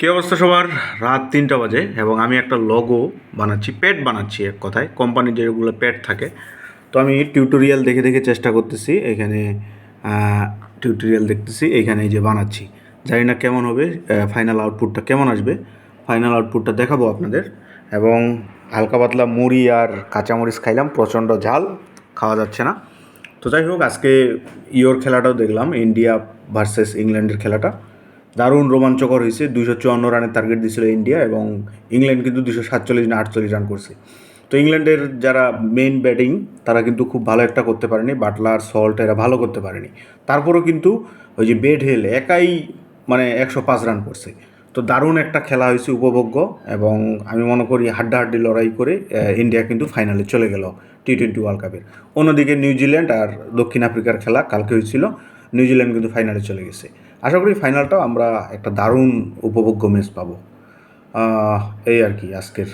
কী অবস্থা সবার? রাত ৩টা বাজে এবং আমি একটা লোগো বানাচ্ছি, প্যাড বানাচ্ছি এক কথায়, কোম্পানির যেগুলো প্যাড থাকে। তো আমি টিউটোরিয়াল দেখে দেখে চেষ্টা করতেছি, এখানে টিউটোরিয়াল দেখতেছি, এইখানে এই যে বানাচ্ছি। জানি না কেমন হবে, ফাইনাল আউটপুটটা কেমন আসবে। ফাইনাল আউটপুটটা দেখাবো আপনাদের। এবং হালকা পাতলা মুড়ি আর কাঁচামরিচ খাইলাম, প্রচণ্ড ঝাল, খাওয়া যাচ্ছে না। তো যাই হোক, আজকে খেলাটাও দেখলাম, ইন্ডিয়া ভার্সেস ইংল্যান্ডের খেলাটা দারুণ রোমাঞ্চকর হয়েছে। 254 রানের টার্গেট দিয়েছিল ইন্ডিয়া এবং ইংল্যান্ড কিন্তু 247 না 48 রান করছে। তো ইংল্যান্ডের যারা মেইন ব্যাটিং তারা কিন্তু খুব ভালো একটা করতে পারেনি, বাটলার সল্ট এরা ভালো করতে পারেনি। তারপরেও কিন্তু ওই যে বেড হেল একাই মানে 105 রান করছে। তো দারুণ একটা খেলা হয়েছে, উপভোগ্য। এবং আমি মনে করি হাড্ডাহাড্ডি লড়াই করে ইন্ডিয়া কিন্তু ফাইনালে চলে গেল টি-20 ওয়ার্ল্ড কাপের। অন্যদিকে নিউজিল্যান্ড আর দক্ষিণ আফ্রিকার খেলা কালকে হয়েছিল, নিউজিল্যান্ড কিন্তু ফাইনালে চলে গেছে। আশা করি ফাইনালটাও আমরা একটা দারুণ উপভোগ্য ম্যাচ পাবো। এই আর কি আজকের